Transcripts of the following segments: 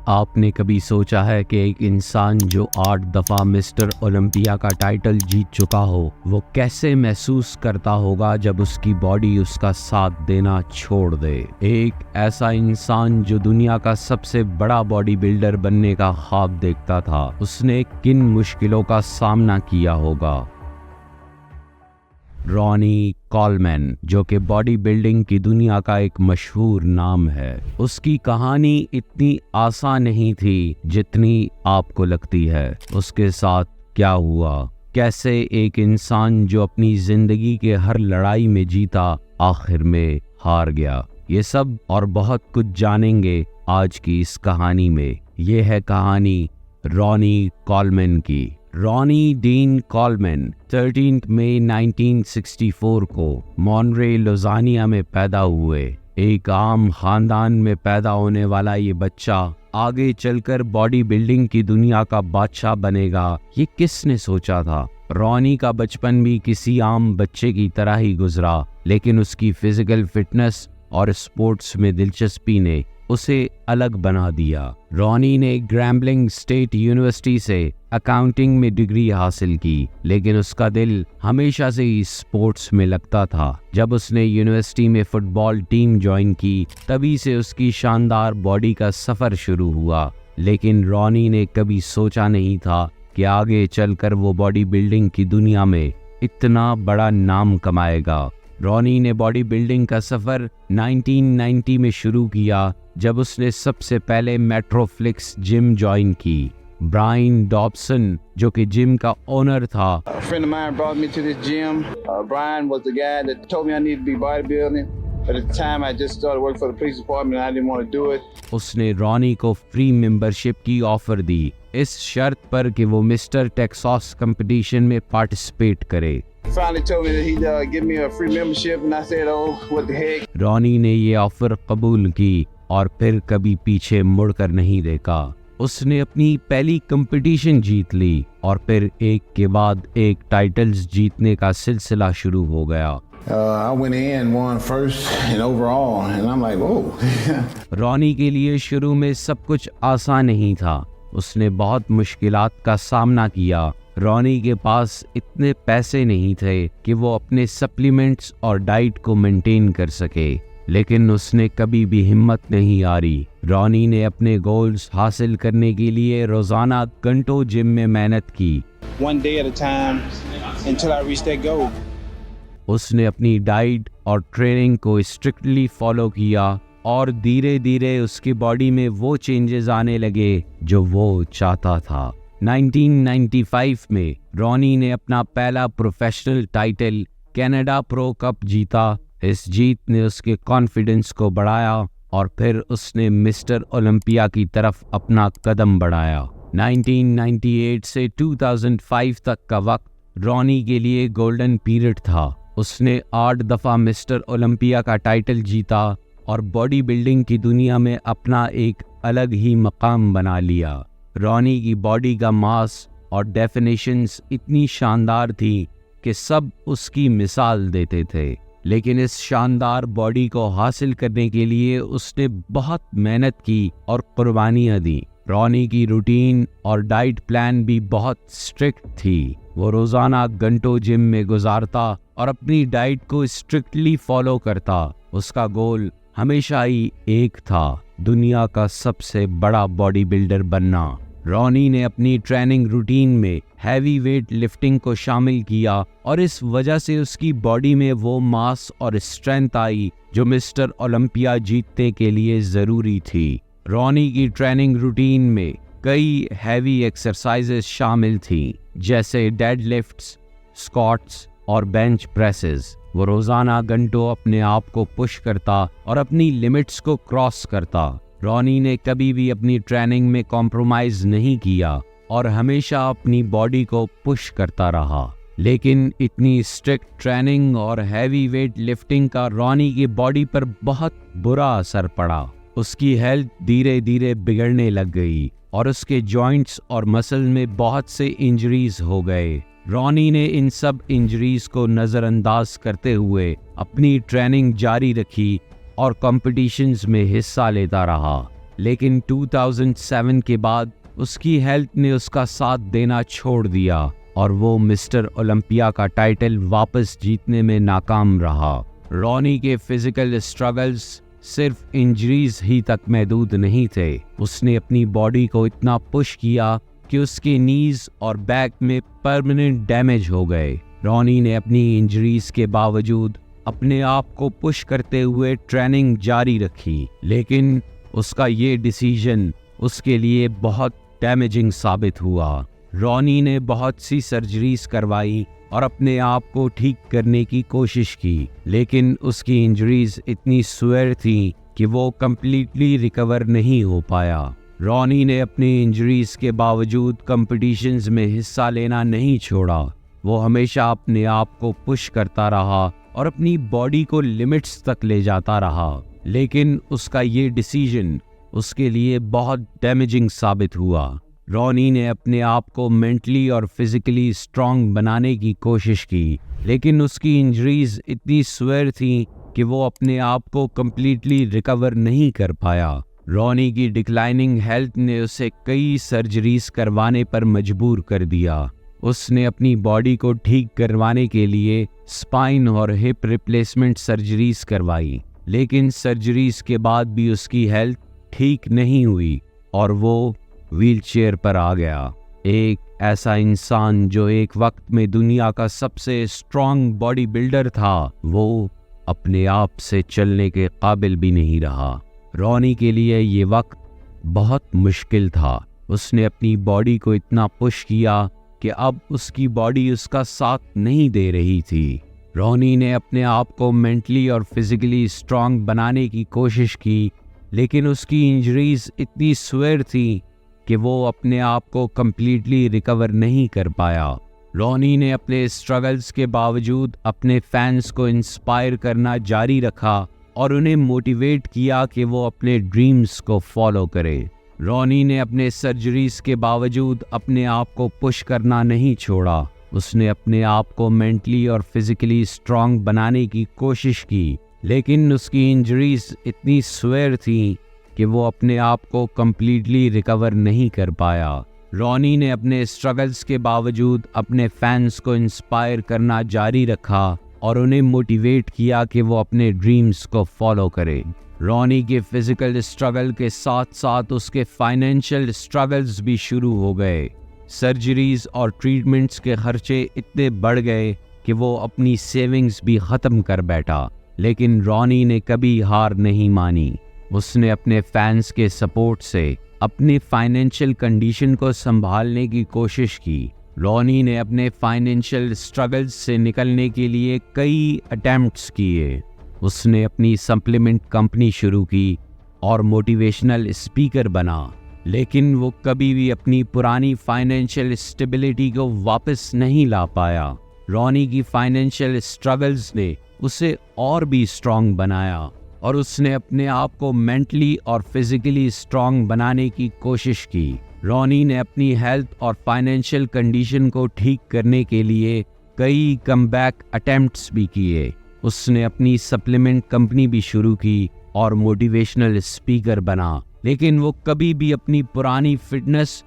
आपने कभी सोचा है कि एक इंसान जो 8 दफ़ा मिस्टर ओलंपिया का टाइटल जीत चुका हो वो कैसे महसूस करता होगा जब उसकी बॉडी उसका साथ देना छोड़ दे। एक ऐसा इंसान जो दुनिया का सबसे बड़ा बॉडी बिल्डर बनने का ख्वाब देखता था, उसने किन मुश्किलों का सामना किया होगा। रॉनी कॉलमैन, जो कि बॉडी बिल्डिंग की दुनिया का एक मशहूर नाम है, उसकी कहानी इतनी आसान नहीं थी जितनी आपको लगती है। उसके साथ क्या हुआ, कैसे एक इंसान जो अपनी जिंदगी के हर लड़ाई में जीता आखिर में हार गया, ये सब और बहुत कुछ जानेंगे आज की इस कहानी में। ये है कहानी रॉनी कॉलमैन की। रॉनी डीन कॉलमैन 13 मई 1964 को मॉनरे लोजानिया में पैदा हुए। एक आम खानदान में पैदा होने वाला ये बच्चा आगे चलकर बॉडी बिल्डिंग की दुनिया का बादशाह बनेगा, ये किसने सोचा था। रॉनी का बचपन भी किसी आम बच्चे की तरह ही गुजरा, लेकिन उसकी फिजिकल फिटनेस और स्पोर्ट्स में दिलचस्पी ने उसे अलग बना दिया। रॉनी ने ग्रैम्बलिंग स्टेट यूनिवर्सिटी से अकाउंटिंग में डिग्री हासिल की, लेकिन उसका दिल हमेशा से ही स्पोर्ट्स में लगता था। जब उसने यूनिवर्सिटी में फुटबॉल टीम ज्वाइन की, तभी से उसकी शानदार बॉडी का सफर शुरू हुआ। लेकिन रॉनी ने कभी सोचा नहीं था कि आगे चलकर वो बॉडी बिल्डिंग की दुनिया में इतना बड़ा नाम कमाएगा। रॉनी ने बॉडी बिल्डिंग का सफर 1990 में शुरू किया, जब उसने सबसे पहले मेट्रोफ्लिक्स जिम ज्वाइन की। ब्रायन डॉबसन, जो कि जिम का ओनर था, A friend of mine brought me to this gym. Brian was the guy that told me I needed to be bodybuilding. But at the time I just started working for the police department and I didn't want to do it. उसने Ronnie को free membership की offer दी, इस शर्त पर कि वो mister Texas competition में participate करे। Finally told me that he'd give me a free membership and I said, oh, what the heck. Ronnie ने ये ऑफर कबूल की और फिर कभी पीछे मुड़कर नहीं देखा। उसने अपनी पहली कंपटीशन जीत ली और फिर एक के बाद एक टाइटल्स जीतने का सिलसिला शुरू हो गया। I went in, won first and overall, and I'm like, whoa. Ronnie के लिए शुरू में सब कुछ आसान नहीं था। उसने बहुत मुश्किलात का सामना किया। रॉनी के पास इतने पैसे नहीं थे कि वो अपने सप्लीमेंट्स और डाइट को मेंटेन कर सके, लेकिन उसने कभी भी हिम्मत नहीं हारी। रॉनी ने अपने गोल्स हासिल करने के लिए रोजाना घंटों जिम में मेहनत की। One day at a time until I reached that goal. उसने अपनी डाइट और ट्रेनिंग को स्ट्रिक्टली फॉलो किया और धीरे धीरे उसकी बॉडी में वो चेंजेस आने लगे जो वो चाहता था। 1995 में रॉनी ने अपना पहला professional title Canada pro cup जीता। इस जीत ने उसके कॉन्फिडेंस को बढ़ाया और फिर उसने मिस्टर ओलंपिया की तरफ अपना कदम बढ़ाया। 1998 से 2005 तक का वक्त रॉनी के लिए गोल्डन पीरियड था। उसने 8 दफ़ा मिस्टर ओलंपिया का टाइटल जीता और बॉडी बिल्डिंग की दुनिया में अपना एक अलग ही मकाम बना लिया। रॉनी की बॉडी का मास और डेफिनेशंस इतनी शानदार थी कि सब उसकी मिसाल देते थे, लेकिन इस शानदार बॉडी को हासिल करने के लिए उसने बहुत मेहनत की और कुर्बानियां दी। रॉनी की रूटीन और डाइट प्लान भी बहुत स्ट्रिक्ट थी। वो रोजाना घंटों जिम में गुजारता और अपनी डाइट को स्ट्रिक्टली फॉलो करता। उसका गोल हमेशा ही एक था, दुनिया का सबसे बड़ा बॉडी बिल्डर बनना। रॉनी ने अपनी ट्रेनिंग रूटीन में हैवी वेट लिफ्टिंग को शामिल किया और इस वजह से उसकी बॉडी में वो मास और स्ट्रेंथ आई जो मिस्टर ओलंपिया जीतने के लिए ज़रूरी थी। रॉनी की ट्रेनिंग रूटीन में कई हैवी एक्सरसाइजेस शामिल थी, जैसे डेड लिफ्ट्स, स्क्वाट्स और बेंच प्रेसेस। वो रोजाना घंटों अपने आप को पुश करता और अपनी लिमिट्स को क्रॉस करता। रॉनी ने कभी भी अपनी ट्रेनिंग में कॉम्प्रोमाइज नहीं किया और हमेशा अपनी बॉडी को पुश करता रहा। लेकिन इतनी स्ट्रिक्ट ट्रेनिंग और हैवी वेट लिफ्टिंग का रॉनी की बॉडी पर बहुत बुरा असर पड़ा। उसकी हेल्थ धीरे धीरे बिगड़ने लग गई और उसके जॉइंट्स और मसल में बहुत से इंजरीज हो गए। रॉनी ने इन सब इंजरीज को नज़रअंदाज करते हुए अपनी ट्रेनिंग जारी रखी और कॉम्पिटिशन्स में हिस्सा लेता रहा। लेकिन 2007 के बाद उसकी हेल्थ ने उसका साथ देना छोड़ दिया और वो मिस्टर ओलंपिया का टाइटल वापस जीतने में नाकाम रहा। रॉनी के फिजिकल स्ट्रगल्स सिर्फ इंजरीज ही तक महदूद नहीं थे। उसने अपनी बॉडी को इतना पुश किया कि उसके नीज और बैक में परमानेंट डैमेज हो गए। रॉनी ने अपनी इंजरीज के बावजूद अपने आप को पुश करते हुए ट्रेनिंग जारी रखी, लेकिन उसका ये डिसीजन उसके लिए बहुत डैमेजिंग साबित हुआ। रॉनी ने बहुत सी सर्जरीज करवाई और अपने आप को ठीक करने की कोशिश की, लेकिन उसकी इंजरीज इतनी सुअर थी कि वो कंप्लीटली रिकवर नहीं हो पाया। रॉनी ने अपनी इंजरीज के बावजूद कंपटीशंस में हिस्सा लेना नहीं छोड़ा। वो हमेशा अपने आप को पुश करता रहा और अपनी बॉडी को लिमिट्स तक ले जाता रहा, लेकिन उसका ये डिसीजन उसके लिए बहुत डैमेजिंग साबित हुआ। रॉनी ने अपने आप को मेंटली और फिजिकली स्ट्रांग बनाने की कोशिश की, लेकिन उसकी इंजरीज इतनी सुअर थी कि वो अपने आप को कंप्लीटली रिकवर नहीं कर पाया। रॉनी की डिक्लाइनिंग हेल्थ ने उसे कई सर्जरीज करवाने पर मजबूर कर दिया। उसने अपनी बॉडी को ठीक करवाने के लिए स्पाइन और हिप रिप्लेसमेंट सर्जरीज करवाई, लेकिन सर्जरीज के बाद भी उसकी हेल्थ ठीक नहीं हुई और वो व्हीलचेयर पर आ गया। एक ऐसा इंसान जो एक वक्त में दुनिया का सबसे स्ट्रांग बॉडी बिल्डर था, वो अपने आप से चलने के काबिल भी नहीं रहा। रॉनी के लिए ये वक्त बहुत मुश्किल था। उसने अपनी बॉडी को इतना पुश किया कि अब उसकी बॉडी उसका साथ नहीं दे रही थी। रॉनी ने अपने आप को मेंटली और फिजिकली स्ट्रांग बनाने की कोशिश की, लेकिन उसकी इंजरीज इतनी सुअर थी कि वो अपने आप को कंप्लीटली रिकवर नहीं कर पाया। रॉनी ने अपने स्ट्रगल्स के बावजूद अपने फैंस को इंस्पायर करना जारी रखा और उन्हें मोटिवेट किया कि वो अपने ड्रीम्स को फॉलो करें। रॉनी ने अपने सर्जरीज के बावजूद अपने आप को पुश करना नहीं छोड़ा। उसने अपने आप को मेंटली और फिजिकली स्ट्रांग बनाने की कोशिश की, लेकिन उसकी इंजरीज इतनी सुअर थी कि वो अपने आप को कंप्लीटली रिकवर नहीं कर पाया। रॉनी ने अपने स्ट्रगल्स के बावजूद अपने फैंस को इंस्पायर करना जारी रखा और उन्हें मोटिवेट किया कि वो अपने ड्रीम्स को फॉलो करें। रॉनी के फिजिकल स्ट्रगल के साथ साथ उसके फाइनेंशियल स्ट्रगल्स भी शुरू हो गए। सर्जरीज और ट्रीटमेंट्स के खर्चे इतने बढ़ गए कि वो अपनी सेविंग्स भी ख़त्म कर बैठा, लेकिन रॉनी ने कभी हार नहीं मानी। उसने अपने फैंस के सपोर्ट से अपनी फाइनेंशियल कंडीशन को संभालने की कोशिश की। रॉनी ने अपने फाइनेंशियल स्ट्रगल्स से निकलने के लिए कई अटेम्प्ट्स किए। उसने अपनी सप्लीमेंट कंपनी शुरू की और मोटिवेशनल स्पीकर बना, लेकिन वो कभी भी अपनी पुरानी फाइनेंशियल स्टेबिलिटी को वापस नहीं ला पाया। रॉनी की फाइनेंशियल स्ट्रगल्स ने उसे और भी स्ट्रांग बनाया और उसने अपने आप को मेंटली और फिजिकली स्ट्रांग बनाने की कोशिश की। रॉनी ने अपनी हेल्थ और फाइनेंशियल कंडीशन को ठीक करने के लिए कई कमबैक अटेम्प्ट्स भी किए। उसने अपनी सप्लीमेंट कंपनी भी शुरू की और मोटिवेशनल स्पीकर बना, लेकिन वो कभी भी अपनी पुरानी फिटनेस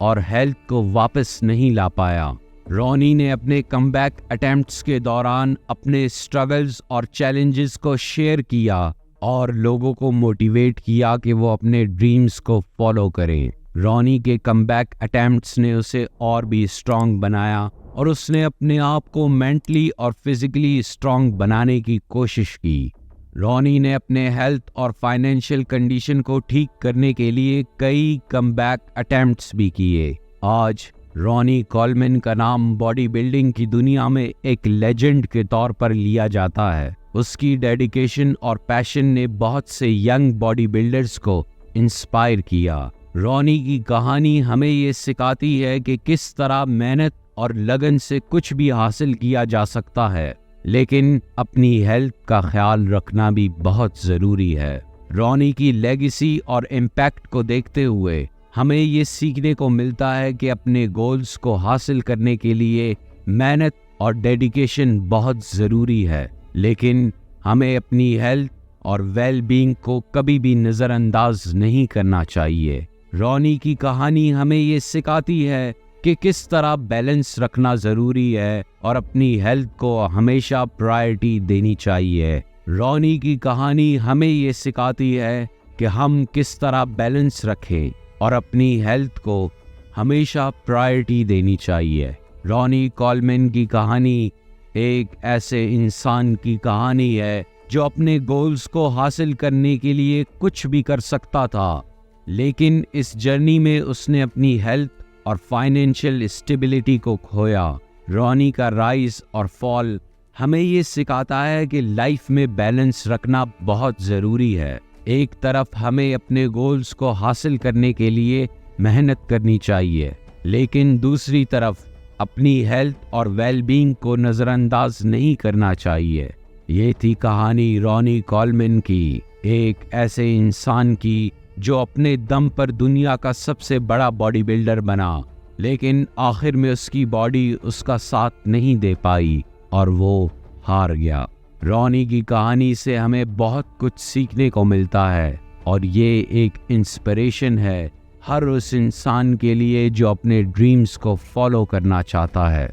और हेल्थ को वापस नहीं ला पाया। रॉनी ने अपने कमबैक अटेम्प्ट्स के दौरान अपने स्ट्रगल्स और चैलेंजेस को शेयर किया और लोगों को मोटिवेट किया कि वो अपने ड्रीम्स को फॉलो करें। रॉनी के कमबैक अटेम्प्ट्स ने उसे और भी स्ट्रांग बनाया और उसने अपने आप को मेंटली और फिजिकली स्ट्रांग बनाने की कोशिश की। रॉनी ने अपने हेल्थ और फाइनेंशियल कंडीशन को ठीक करने के लिए कई कमबैक अटेम्प्ट्स भी किए। आज रॉनी कॉलमैन का नाम बॉडी बिल्डिंग की दुनिया में एक लेजेंड के तौर पर लिया जाता है। उसकी डेडिकेशन और पैशन ने बहुत से यंग बॉडी बिल्डर्स को इंस्पायर किया। रॉनी की कहानी हमें ये सिखाती है कि किस तरह मेहनत और लगन से कुछ भी हासिल किया जा सकता है, लेकिन अपनी हेल्थ का ख्याल रखना भी बहुत ज़रूरी है। रॉनी की लेगेसी और इम्पैक्ट को देखते हुए हमें ये सीखने को मिलता है कि अपने गोल्स को हासिल करने के लिए मेहनत और डेडिकेशन बहुत ज़रूरी है, लेकिन हमें अपनी हेल्थ और वेल बीइंग को कभी भी नज़रअंदाज नहीं करना चाहिए। रॉनी की कहानी हमें ये सिखाती है कि किस तरह बैलेंस रखना ज़रूरी है और अपनी हेल्थ को हमेशा प्रायोरिटी देनी चाहिए। रॉनी की कहानी हमें ये सिखाती है कि हम किस तरह बैलेंस रखें और अपनी हेल्थ को हमेशा प्रायोरिटी देनी चाहिए। रॉनी कॉलमैन की कहानी एक ऐसे इंसान की कहानी है जो अपने गोल्स को हासिल करने के लिए कुछ भी कर सकता था, लेकिन इस जर्नी में उसने अपनी हेल्थ और फाइनेंशियल स्टेबिलिटी को खोया। रॉनी का राइज और फॉल हमें ये सिखाता है कि लाइफ में बैलेंस रखना बहुत ज़रूरी है। एक तरफ हमें अपने गोल्स को हासिल करने के लिए मेहनत करनी चाहिए, लेकिन दूसरी तरफ अपनी हेल्थ और वेलबींग को नज़रअंदाज नहीं करना चाहिए। ये थी कहानी रॉनी कॉलमैन की, एक ऐसे इंसान की जो अपने दम पर दुनिया का सबसे बड़ा बॉडी बिल्डर बना, लेकिन आखिर में उसकी बॉडी उसका साथ नहीं दे पाई और वो हार गया। रॉनी की कहानी से हमें बहुत कुछ सीखने को मिलता है और ये एक इंस्पिरेशन है हर उस इंसान के लिए जो अपने ड्रीम्स को फॉलो करना चाहता है।